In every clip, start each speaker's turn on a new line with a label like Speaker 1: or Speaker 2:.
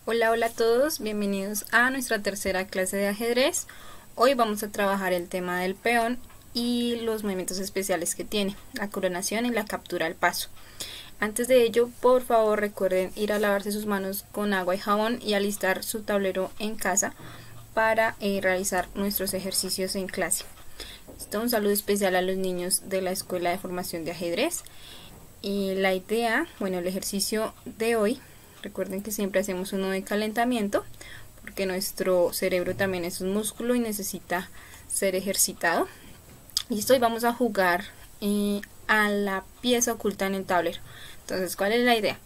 Speaker 1: Hola, hola a todos, bienvenidos a nuestra tercera clase de ajedrez. Hoy vamos a trabajar el tema del peón y los movimientos especiales que tiene, la coronación y la captura al paso. Antes de ello, por favor recuerden ir a lavarse sus manos con agua y jabón y alistar su tablero en casa para realizar nuestros ejercicios en clase. Un saludo especial a los niños de la Escuela de Formación de Ajedrez. Y la idea, el ejercicio de hoy, recuerden que siempre hacemos uno de calentamiento porque nuestro cerebro también es un músculo y necesita ser ejercitado. Listo, y vamos a jugar a la pieza oculta en el tablero. Entonces, ¿cuál es la idea?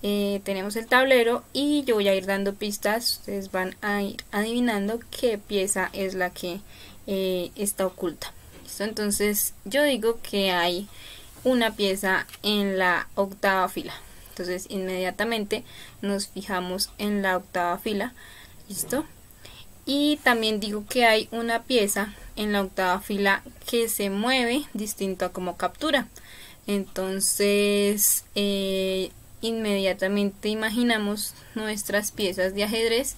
Speaker 1: Tenemos el tablero y yo voy a ir dando pistas. Ustedes van a ir adivinando qué pieza es la que está oculta. ¿Listo? Entonces, yo digo que hay una pieza en la octava fila. Entonces inmediatamente nos fijamos en la octava fila. ¿Listo? Y también digo que hay una pieza en la octava fila que se mueve distinto a como captura. Entonces inmediatamente imaginamos nuestras piezas de ajedrez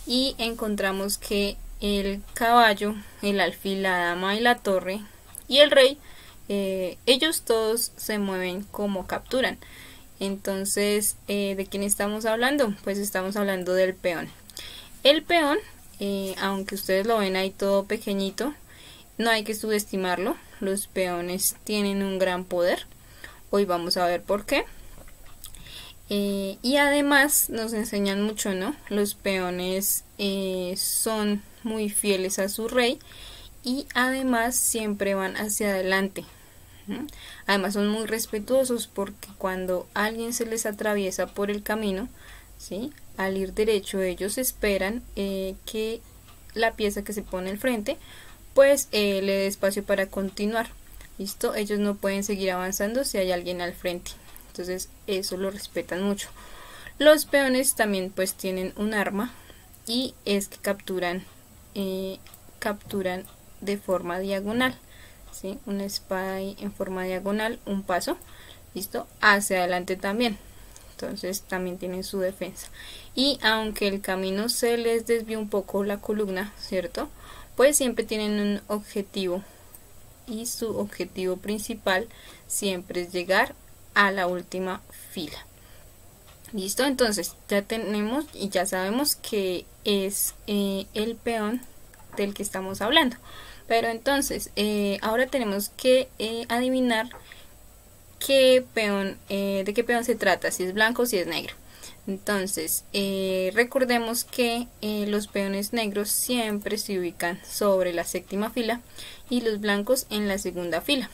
Speaker 1: y encontramos que el caballo, el alfil, la dama y la torre y el rey, ellos todos se mueven como capturan. Entonces, ¿de quién estamos hablando? Pues estamos hablando del peón. El peón, aunque ustedes lo ven ahí todo pequeñito, no hay que subestimarlo. Los peones tienen un gran poder. Hoy vamos a ver por qué. Y además nos enseñan mucho, ¿no? Los peones son muy fieles a su rey y además siempre van hacia adelante. Además son muy respetuosos porque cuando alguien se les atraviesa por el camino, ¿sí? Al ir derecho ellos esperan que la pieza que se pone al frente pues le dé espacio para continuar. ¿Listo? Ellos no pueden seguir avanzando si hay alguien al frente. Entonces eso lo respetan mucho. Los peones también pues tienen un arma y es que capturan de forma diagonal. ¿Sí? Una espada en forma diagonal, un paso, listo, hacia adelante también. Entonces también tienen su defensa. Y aunque el camino se les desvíe un poco la columna, ¿cierto? Pues siempre tienen un objetivo. Y su objetivo principal siempre es llegar a la última fila. Listo, entonces ya tenemos y ya sabemos que es el peón del que estamos hablando. Pero entonces, ahora tenemos que adivinar qué peón, de qué peón se trata, si es blanco o si es negro. Entonces, recordemos que los peones negros siempre se ubican sobre la séptima fila y los blancos en la segunda fila.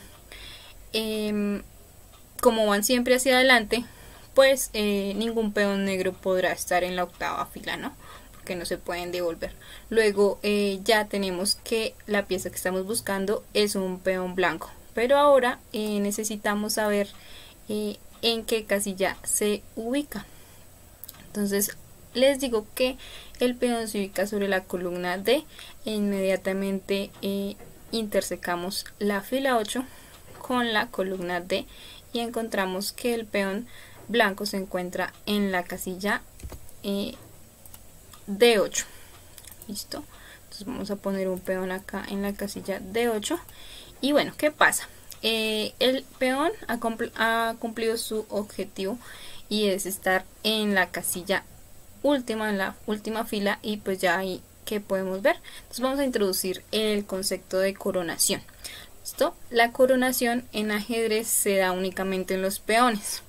Speaker 1: Como van siempre hacia adelante, pues ningún peón negro podrá estar en la octava fila, ¿no? Que no se pueden devolver. Luego ya tenemos que la pieza que estamos buscando es un peón blanco, pero ahora necesitamos saber en qué casilla se ubica. Entonces les digo que el peón se ubica sobre la columna D e inmediatamente intersecamos la fila 8 con la columna D y encontramos que el peón blanco se encuentra en la casilla D8. Listo, entonces vamos a poner un peón acá en la casilla D8 y bueno, ¿qué pasa? El peón ha cumplido su objetivo y es estar en la casilla última, en la última fila, y pues ya ahí que podemos ver. Entonces vamos a introducir el concepto de coronación. ¿Listo? La coronación en ajedrez se da únicamente en los peones,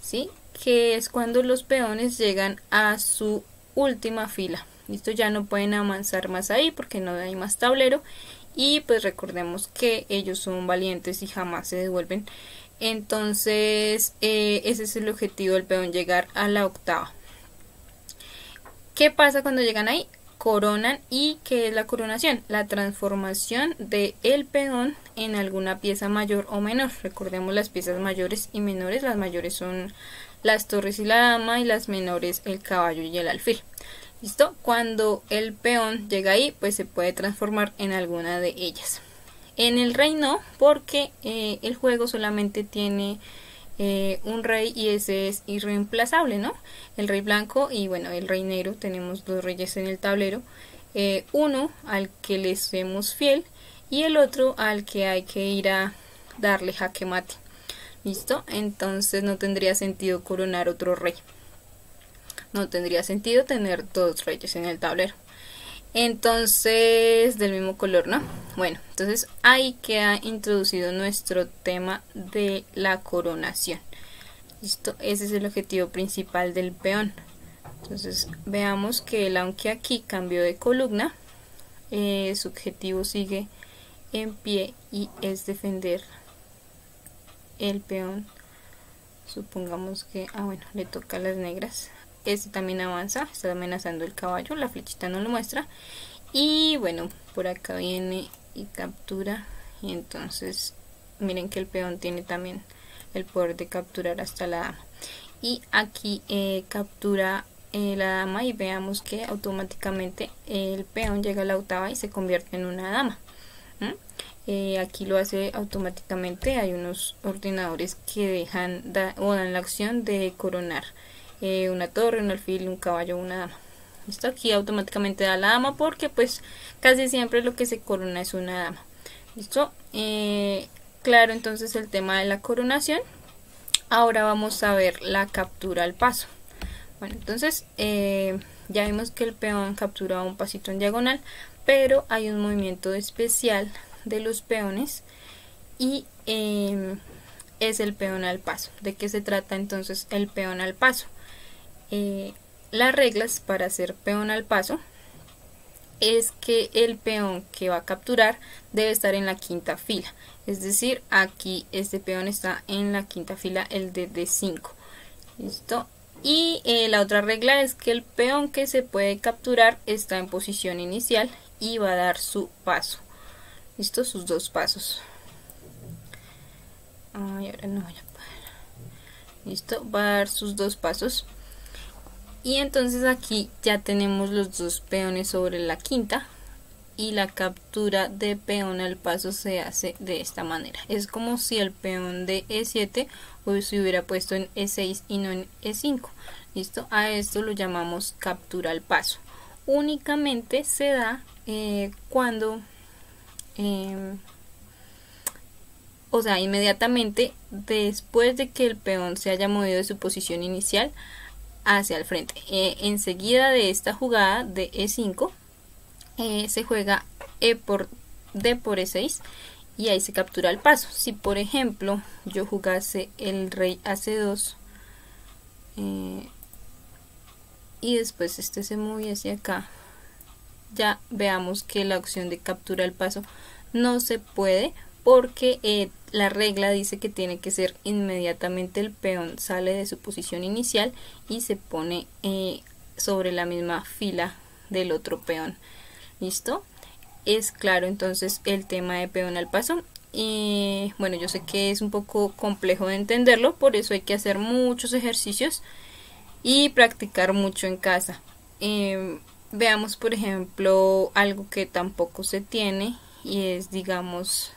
Speaker 1: ¿sí? Que es cuando los peones llegan a su última fila. Listo, ya no pueden avanzar más ahí porque no hay más tablero y pues recordemos que ellos son valientes y jamás se devuelven. Entonces ese es el objetivo del peón, llegar a la octava. ¿Qué pasa cuando llegan ahí? Coronan. ¿Y qué es la coronación? La transformación del peón en alguna pieza mayor o menor. Recordemos las piezas mayores y menores. Las mayores son las torres y la dama y las menores el caballo y el alfil. ¿Listo? Cuando el peón llega ahí, pues se puede transformar en alguna de ellas. En el rey no, porque el juego solamente tiene un rey y ese es irreemplazable, ¿no? El rey blanco y bueno, el rey negro. Tenemos dos reyes en el tablero, uno al que le somos fiel y el otro al que hay que ir a darle jaque mate. ¿Listo? Entonces no tendría sentido coronar otro rey. No tendría sentido tener dos reyes en el tablero. Entonces, del mismo color, ¿no? Bueno, entonces ahí queda introducido nuestro tema de la coronación. ¿Listo? Ese es el objetivo principal del peón. Entonces, veamos que él, aunque aquí cambió de columna, su objetivo sigue en pie y es defender el peón. Supongamos que, bueno, le toca a las negras. Este también avanza, está amenazando el caballo, la flechita no lo muestra. Y bueno, por acá viene y captura. Y entonces miren que el peón tiene también el poder de capturar hasta la dama. Y aquí captura la dama y veamos que automáticamente el peón llega a la octava y se convierte en una dama. Aquí lo hace automáticamente. Hay unos ordenadores que dejan o dan la opción de coronar una torre, un alfil, un caballo, una dama. Esto aquí automáticamente da la dama porque pues casi siempre lo que se corona es una dama. ¿Listo? Claro, entonces el tema de la coronación. Ahora vamos a ver la captura al paso. Bueno, entonces ya vimos que el peón captura un pasito en diagonal, pero hay un movimiento especial de los peones y es el peón al paso. ¿De qué se trata entonces el peón al paso? Las reglas para hacer peón al paso es que el peón que va a capturar debe estar en la quinta fila, es decir, aquí este peón está en la quinta fila, el de D5. ¿Listo? Y la otra regla es que el peón que se puede capturar está en posición inicial y va a dar su paso. ¿Listo? Sus dos pasos. Ay, ahora no voy a poder. ¿Listo? Va a dar sus dos pasos. Y entonces aquí ya tenemos los dos peones sobre la quinta y la captura de peón al paso se hace de esta manera. Es como si el peón de E7 se hubiera puesto en E6 y no en E5. ¿Listo? A esto lo llamamos captura al paso. Únicamente se da cuando, o sea, inmediatamente después de que el peón se haya movido de su posición inicial hacia el frente. Enseguida de esta jugada de E5 se juega D por E6 y ahí se captura el paso. Si por ejemplo yo jugase el rey a C2 y después este se mueve hacia acá, ya veamos que la opción de captura el paso no se puede porque la regla dice que tiene que ser inmediatamente el peón sale de su posición inicial y se pone sobre la misma fila del otro peón. ¿Listo? Es claro entonces el tema de peón al paso. Bueno, yo sé que es un poco complejo de entenderlo, por eso hay que hacer muchos ejercicios y practicar mucho en casa. Veamos por ejemplo algo que tampoco se tiene y es, digamos,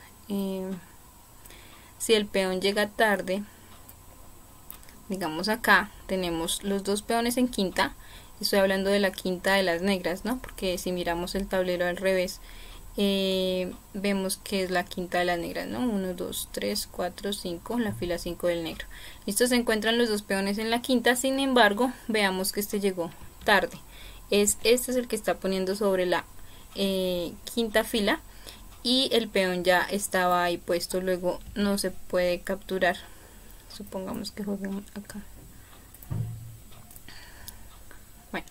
Speaker 1: si el peón llega tarde, digamos acá tenemos los dos peones en quinta. Estoy hablando de la quinta de las negras, ¿no? Porque si miramos el tablero al revés, vemos que es la quinta de las negras, ¿no? 1, 2, 3, 4, 5, la fila 5 del negro. Listo, se encuentran los dos peones en la quinta, sin embargo, veamos que este llegó tarde. Este es el que está poniendo sobre la quinta fila y el peón ya estaba ahí puesto, luego no se puede capturar. Supongamos que juguemos acá. Bueno,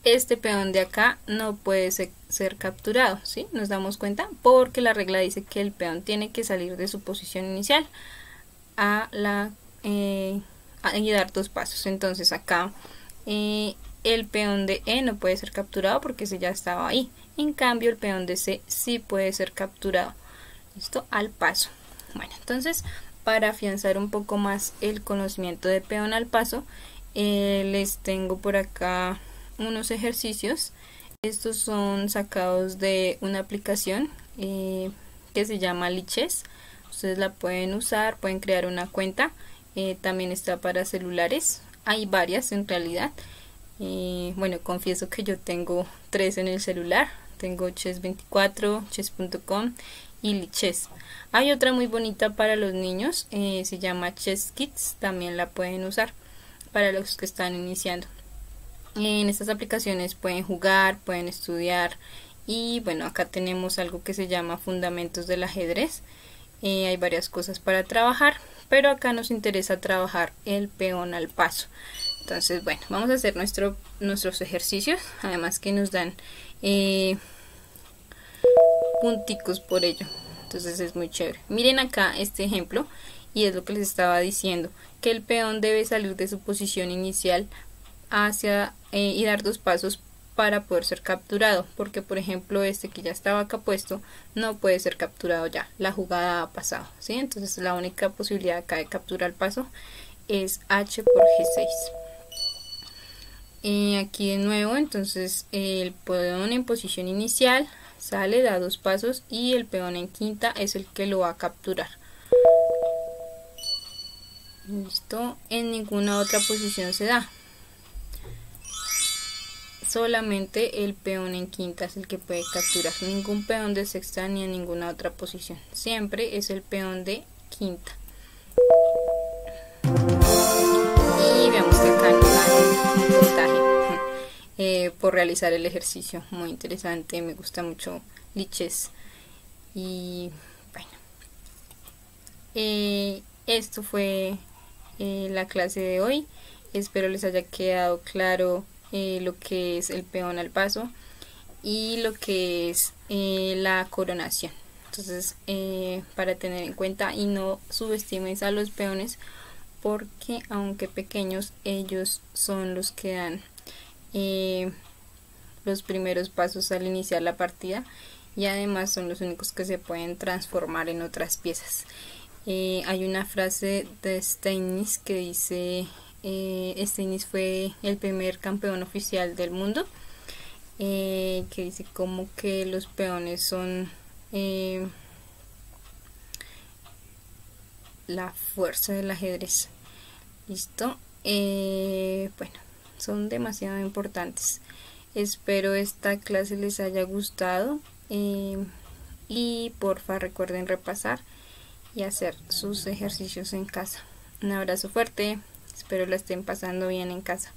Speaker 1: este peón de acá no puede ser capturado, ¿sí? Nos damos cuenta porque la regla dice que el peón tiene que salir de su posición inicial y dar dos pasos. Entonces acá el peón de E no puede ser capturado porque ese ya estaba ahí. En cambio el peón de C sí puede ser capturado. ¿Listo? Al paso. Bueno, entonces para afianzar un poco más el conocimiento de peón al paso, les tengo por acá unos ejercicios. Estos son sacados de una aplicación que se llama Lichess ustedes la pueden usar, pueden crear una cuenta. También está para celulares, hay varias en realidad. Bueno, confieso que yo tengo 3 en el celular. Tengo Chess24, Chess.com y Lichess. Hay otra muy bonita para los niños, se llama Chess Kids, también la pueden usar para los que están iniciando. En estas aplicaciones pueden jugar, pueden estudiar y bueno, acá tenemos algo que se llama Fundamentos del Ajedrez. Hay varias cosas para trabajar, pero acá nos interesa trabajar el peón al paso. Entonces, bueno, vamos a hacer nuestros ejercicios, además que nos dan punticos por ello. Entonces es muy chévere. Miren acá este ejemplo y es lo que les estaba diciendo, que el peón debe salir de su posición inicial hacia y dar 2 pasos para poder ser capturado, porque por ejemplo este que ya estaba acá puesto no puede ser capturado ya, la jugada ha pasado, ¿sí? Entonces la única posibilidad acá de capturar el paso es H por G6. Aquí de nuevo, entonces el peón en posición inicial sale, da 2 pasos y el peón en quinta es el que lo va a capturar. Listo, en ninguna otra posición se da. Solamente el peón en quinta es el que puede capturar, ningún peón de sexta ni en ninguna otra posición, siempre es el peón de quinta. Y veamos que acá nos dan un puntaje por realizar el ejercicio, muy interesante, me gusta mucho Lichess. Y bueno, esto fue la clase de hoy, espero les haya quedado claro lo que es el peón al paso y lo que es la coronación. Entonces para tener en cuenta y no subestimes a los peones, porque aunque pequeños ellos son los que dan los primeros pasos al iniciar la partida y además son los únicos que se pueden transformar en otras piezas. Hay una frase de Steinitz que dice: Steinitz fue el primer campeón oficial del mundo, que dice como que los peones son la fuerza del ajedrez. Listo, bueno, son demasiado importantes. Espero esta clase les haya gustado y porfa recuerden repasar y hacer sus ejercicios en casa. Un abrazo fuerte. Espero la estén pasando bien en casa.